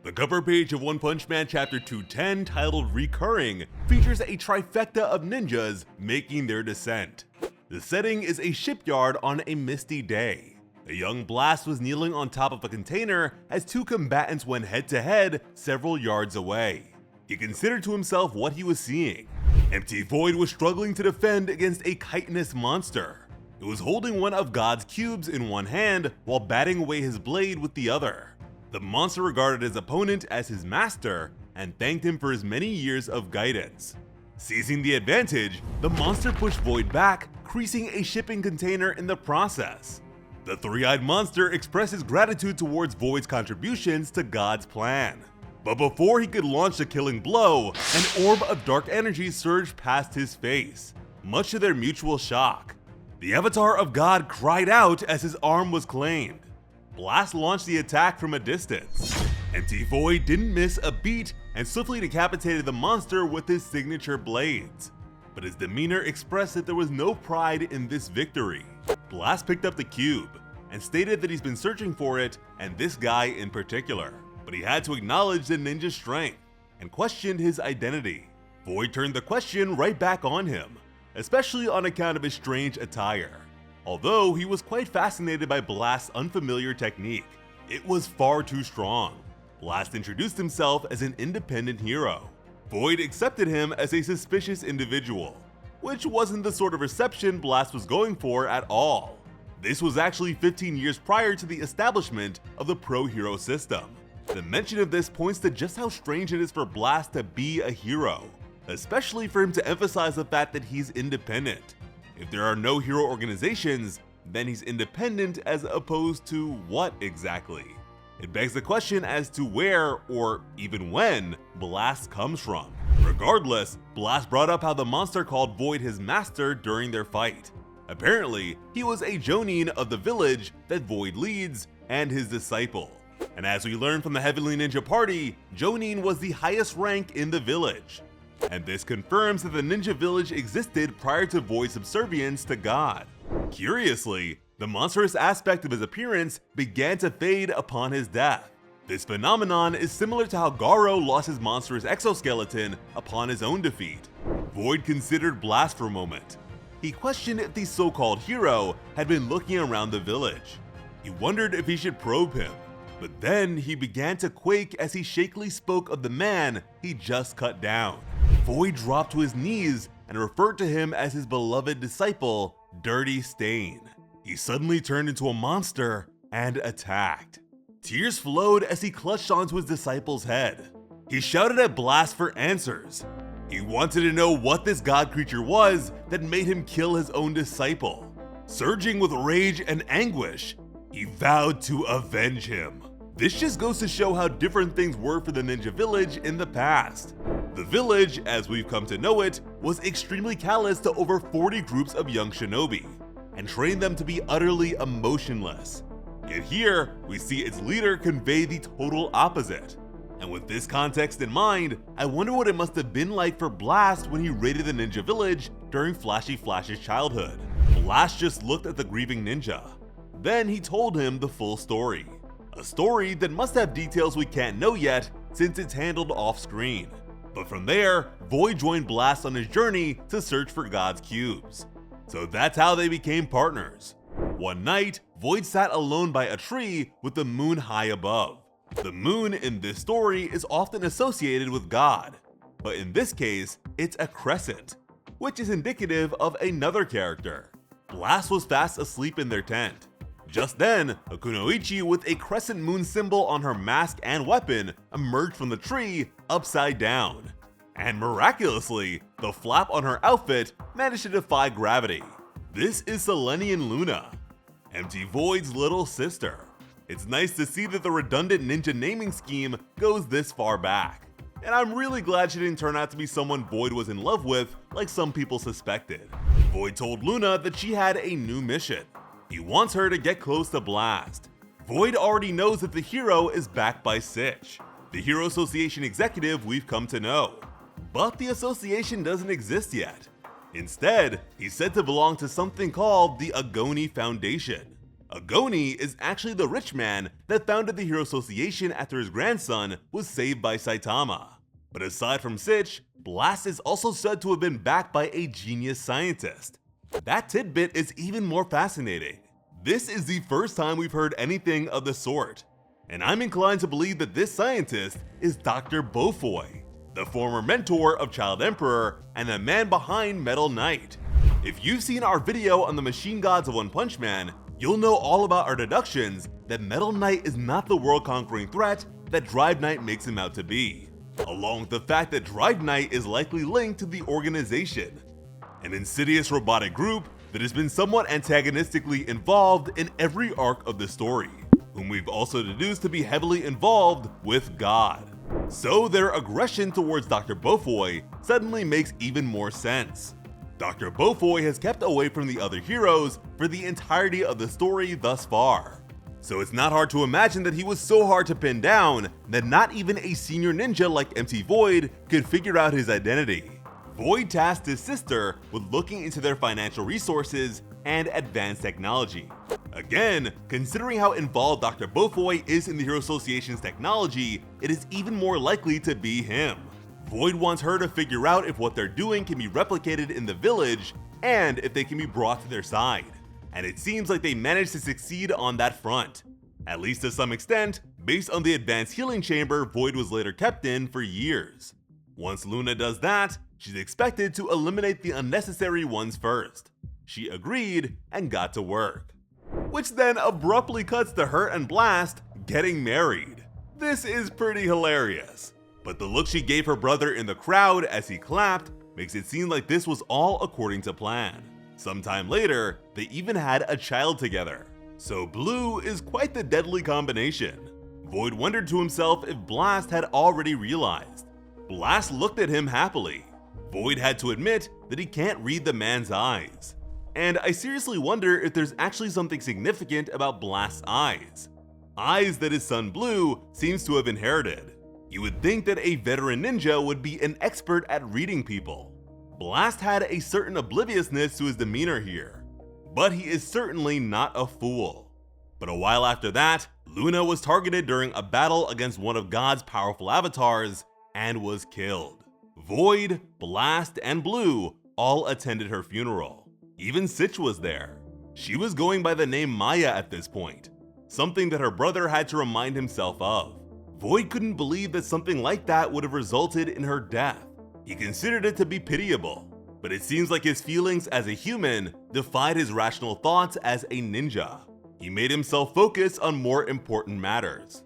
The cover page of One Punch Man Chapter 210, titled Recurring, features a trifecta of ninjas making their descent. The setting is a shipyard on a misty day. A young Blast was kneeling on top of a container as two combatants went head-to-head several yards away. He considered to himself what he was seeing. Empty Void was struggling to defend against a chitinous monster. It was holding one of God's cubes in one hand while batting away his blade with the other. The monster regarded his opponent as his master and thanked him for his many years of guidance. Seizing the advantage, the monster pushed Void back, creasing a shipping container in the process. The three-eyed monster expressed his gratitude towards Void's contributions to God's plan. But before he could launch the killing blow, an orb of dark energy surged past his face, much to their mutual shock. The avatar of God cried out as his arm was claimed. Blast launched the attack from a distance. Empty Void didn't miss a beat and swiftly decapitated the monster with his signature blades. But his demeanor expressed that there was no pride in this victory. Blast picked up the cube and stated that he's been searching for it and this guy in particular. But he had to acknowledge the ninja's strength and questioned his identity. Void turned the question right back on him, especially on account of his strange attire. Although he was quite fascinated by Blast's unfamiliar technique, it was far too strong. Blast introduced himself as an independent hero. Void accepted him as a suspicious individual, which wasn't the sort of reception Blast was going for at all. This was actually 15 years prior to the establishment of the pro-hero system. The mention of this points to just how strange it is for Blast to be a hero, especially for him to emphasize the fact that he's independent. If there are no hero organizations, then he's independent as opposed to what exactly? It begs the question as to where, or even when, Blast comes from. Regardless, Blast brought up how the monster called Void his master during their fight. Apparently, he was a Jonin of the village that Void leads and his disciple. And as we learned from the Heavenly Ninja Party, Jonin was the highest rank in the village. And this confirms that the ninja village existed prior to Void's subservience to God. Curiously, the monstrous aspect of his appearance began to fade upon his death. This phenomenon is similar to how Garo lost his monstrous exoskeleton upon his own defeat. Void considered Blast for a moment. He questioned if the so-called hero had been looking around the village. He wondered if he should probe him, but then he began to quake as he shakily spoke of the man he just cut down. Void dropped to his knees and referred to him as his beloved disciple, Dirty Stain. He suddenly turned into a monster and attacked. Tears flowed as he clutched onto his disciple's head. He shouted at Blast for answers. He wanted to know what this god creature was that made him kill his own disciple. Surging with rage and anguish, he vowed to avenge him. This just goes to show how different things were for the ninja village in the past. The village, as we've come to know it, was extremely callous to over 40 groups of young shinobi, and trained them to be utterly emotionless. Yet here, we see its leader convey the total opposite. And with this context in mind, I wonder what it must have been like for Blast when he raided the ninja village during Flashy Flash's childhood. Blast just looked at the grieving ninja. Then he told him the full story. A story that must have details we can't know yet since it's handled off-screen. But from there, Void joined Blast on his journey to search for God's cubes. So that's how they became partners. One night, Void sat alone by a tree with the moon high above. The moon in this story is often associated with God, but in this case, it's a crescent, which is indicative of another character. Blast was fast asleep in their tent. Just then, a kunoichi with a crescent moon symbol on her mask and weapon emerged from the tree upside down. And miraculously, the flap on her outfit managed to defy gravity. This is Selenian Luna, Empty Void's little sister. It's nice to see that the redundant ninja naming scheme goes this far back. And I'm really glad she didn't turn out to be someone Void was in love with like some people suspected. Void told Luna that she had a new mission. He wants her to get close to Blast. Void already knows that the hero is backed by Sitch, the Hero Association executive we've come to know. But the association doesn't exist yet. Instead, he's said to belong to something called the Agoni Foundation. Agoni is actually the rich man that founded the Hero Association after his grandson was saved by Saitama. But aside from Sich, Blast is also said to have been backed by a genius scientist. That tidbit is even more fascinating. This is the first time we've heard anything of the sort, and I'm inclined to believe that this scientist is Dr. Beaufoy, the former mentor of Child Emperor and the man behind Metal Knight. If you've seen our video on the machine gods of One Punch Man, you'll know all about our deductions that Metal Knight is not the world-conquering threat that Drive Knight makes him out to be, along with the fact that Drive Knight is likely linked to the organization, an insidious robotic group that has been somewhat antagonistically involved in every arc of the story, whom we've also deduced to be heavily involved with God. So their aggression towards Dr. Beaufoy suddenly makes even more sense. Dr. Beaufoy has kept away from the other heroes for the entirety of the story thus far, so it's not hard to imagine that he was so hard to pin down that not even a senior ninja like MT Void could figure out his identity. Void tasked his sister with looking into their financial resources and advanced technology. Again, considering how involved Dr. Beaufoy is in the Hero Association's technology, it is even more likely to be him. Void wants her to figure out if what they're doing can be replicated in the village and if they can be brought to their side. And it seems like they managed to succeed on that front, at least to some extent, based on the advanced healing chamber Void was later kept in for years. Once Luna does that, she's expected to eliminate the unnecessary ones first. She agreed and got to work. Which then abruptly cuts to her and Blast getting married. This is pretty hilarious, but the look she gave her brother in the crowd as he clapped makes it seem like this was all according to plan. Sometime later, they even had a child together. So Blue is quite the deadly combination. Void wondered to himself if Blast had already realized. Blast looked at him happily. Void had to admit that he can't read the man's eyes. And I seriously wonder if there's actually something significant about Blast's eyes. Eyes that his son Blue seems to have inherited. You would think that a veteran ninja would be an expert at reading people. Blast had a certain obliviousness to his demeanor here, but he is certainly not a fool. But a while after that, Luna was targeted during a battle against one of God's powerful avatars and was killed. Void, Blast, and Blue all attended her funeral. Even Sich was there. She was going by the name Maya at this point, something that her brother had to remind himself of. Void couldn't believe that something like that would have resulted in her death. He considered it to be pitiable, but it seems like his feelings as a human defied his rational thoughts as a ninja. He made himself focus on more important matters.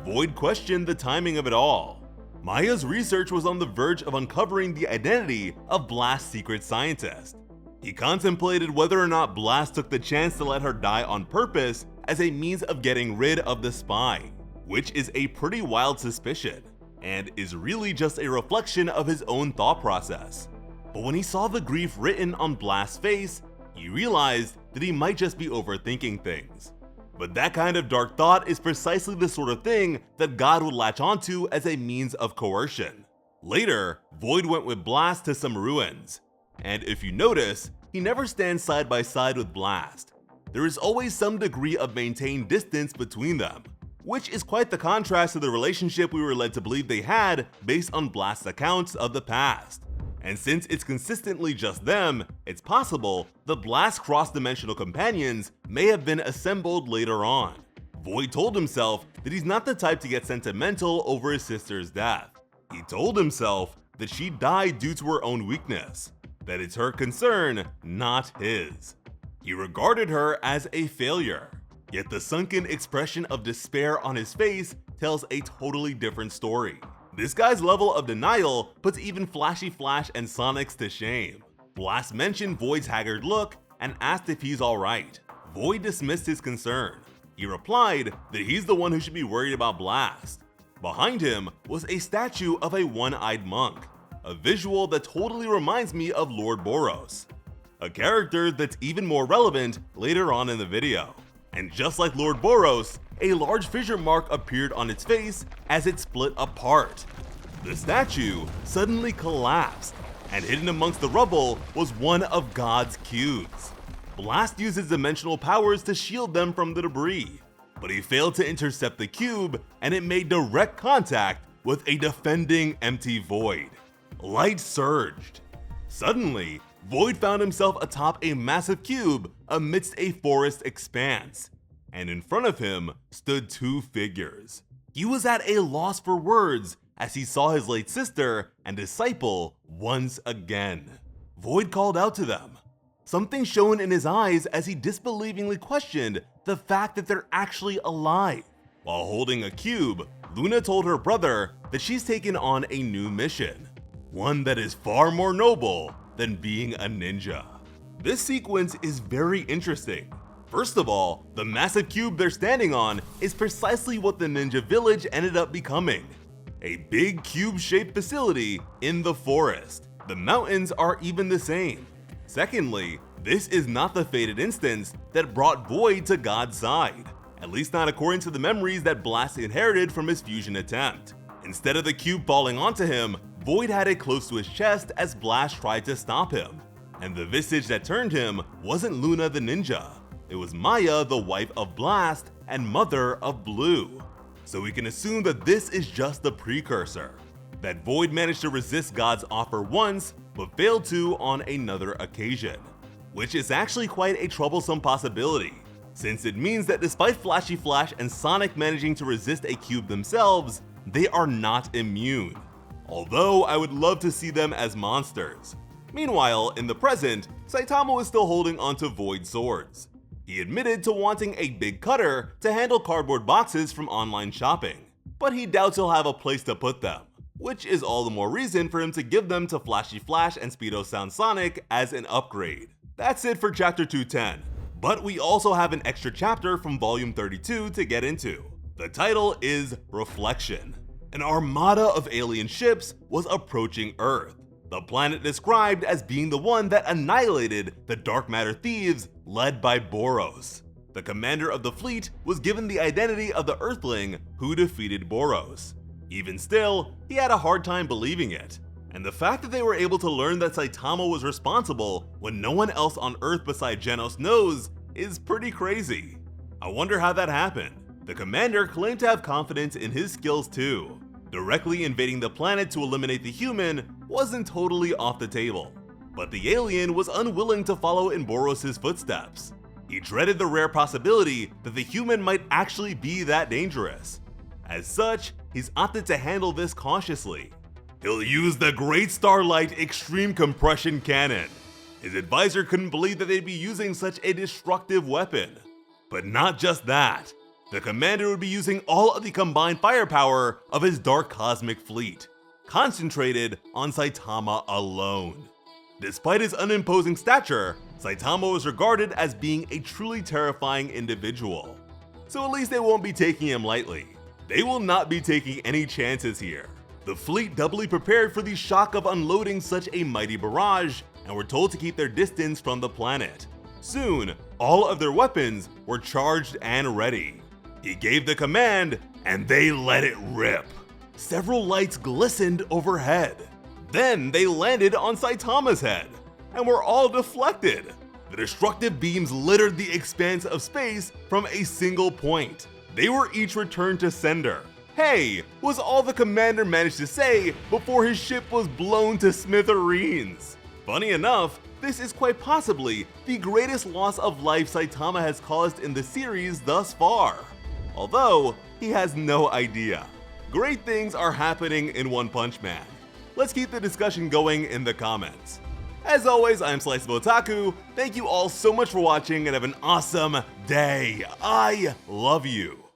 Void questioned the timing of it all. Maya's research was on the verge of uncovering the identity of Blast's secret scientist. He contemplated whether or not Blast took the chance to let her die on purpose as a means of getting rid of the spy, which is a pretty wild suspicion, and is really just a reflection of his own thought process. But when he saw the grief written on Blast's face, he realized that he might just be overthinking things. But that kind of dark thought is precisely the sort of thing that God would latch onto as a means of coercion. Later, Void went with Blast to some ruins, and if you notice, he never stands side by side with Blast. There is always some degree of maintained distance between them, which is quite the contrast to the relationship we were led to believe they had based on Blast's accounts of the past. And since it's consistently just them, it's possible the Blast cross-dimensional companions may have been assembled later on. Void told himself that he's not the type to get sentimental over his sister's death. He told himself that she died due to her own weakness, that it's her concern, not his. He regarded her as a failure, yet the sunken expression of despair on his face tells a totally different story. This guy's level of denial puts even Flashy Flash and Sonics to shame. Blast mentioned Void's haggard look and asked if he's alright. Void dismissed his concern. He replied that he's the one who should be worried about Blast. Behind him was a statue of a one-eyed monk, a visual that totally reminds me of Lord Boros, a character that's even more relevant later on in the video. And just like Lord Boros, a large fissure mark appeared on its face as it split apart. The statue suddenly collapsed, and hidden amongst the rubble was one of God's cubes. Blast used his dimensional powers to shield them from the debris, but he failed to intercept the cube and it made direct contact with a defending empty Void. Light surged. Suddenly, Void found himself atop a massive cube amidst a forest expanse, and in front of him stood two figures. He was at a loss for words as he saw his late sister and disciple once again. Void called out to them. Something shone in his eyes as he disbelievingly questioned the fact that they're actually alive. While holding a cube, Luna told her brother that she's taken on a new mission, one that is far more noble than being a ninja. This sequence is very interesting. First of all, the massive cube they're standing on is precisely what the ninja village ended up becoming. A big cube-shaped facility in the forest. The mountains are even the same. Secondly, this is not the fated instance that brought Void to God's side, at least not according to the memories that Blast inherited from his fusion attempt. Instead of the cube falling onto him, Void had it close to his chest as Blast tried to stop him. And the visage that turned him wasn't Luna the ninja, it was Maya, the wife of Blast and mother of Blue. So we can assume that this is just the precursor, that Void managed to resist God's offer once, but failed to on another occasion, which is actually quite a troublesome possibility, since it means that despite Flashy Flash and Sonic managing to resist a cube themselves, they are not immune, although I would love to see them as monsters. Meanwhile, in the present, Saitama is still holding onto Void swords. He admitted to wanting a big cutter to handle cardboard boxes from online shopping, but he doubts he'll have a place to put them, which is all the more reason for him to give them to Flashy Flash and Speedo Sound Sonic as an upgrade. That's it for Chapter 210, but we also have an extra chapter from Volume 32 to get into. The title is Reflection. An armada of alien ships was approaching Earth, the planet described as being the one that annihilated the dark matter thieves led by Boros. The commander of the fleet was given the identity of the Earthling who defeated Boros. Even still, he had a hard time believing it, and the fact that they were able to learn that Saitama was responsible when no one else on Earth beside Genos knows is pretty crazy. I wonder how that happened. The commander claimed to have confidence in his skills too. Directly invading the planet to eliminate the human wasn't totally off the table, but the alien was unwilling to follow in Boros' footsteps. He dreaded the rare possibility that the human might actually be that dangerous. As such, he's opted to handle this cautiously. He'll use the Great Starlight Extreme Compression Cannon. His advisor couldn't believe that they'd be using such a destructive weapon. But not just that. The commander would be using all of the combined firepower of his dark cosmic fleet, concentrated on Saitama alone. Despite his unimposing stature, Saitama was regarded as being a truly terrifying individual. So at least they won't be taking him lightly. They will not be taking any chances here. The fleet doubly prepared for the shock of unloading such a mighty barrage and were told to keep their distance from the planet. Soon, all of their weapons were charged and ready. He gave the command, and they let it rip. Several lights glistened overhead. Then they landed on Saitama's head, and were all deflected. The destructive beams littered the expanse of space from a single point. They were each returned to sender. Hey, was all the commander managed to say before his ship was blown to smithereens. Funny enough, this is quite possibly the greatest loss of life Saitama has caused in the series thus far. Although, he has no idea. Great things are happening in One Punch Man. Let's keep the discussion going in the comments. As always, I'm Sliceable Otaku. Thank you all so much for watching and have an awesome day. I love you.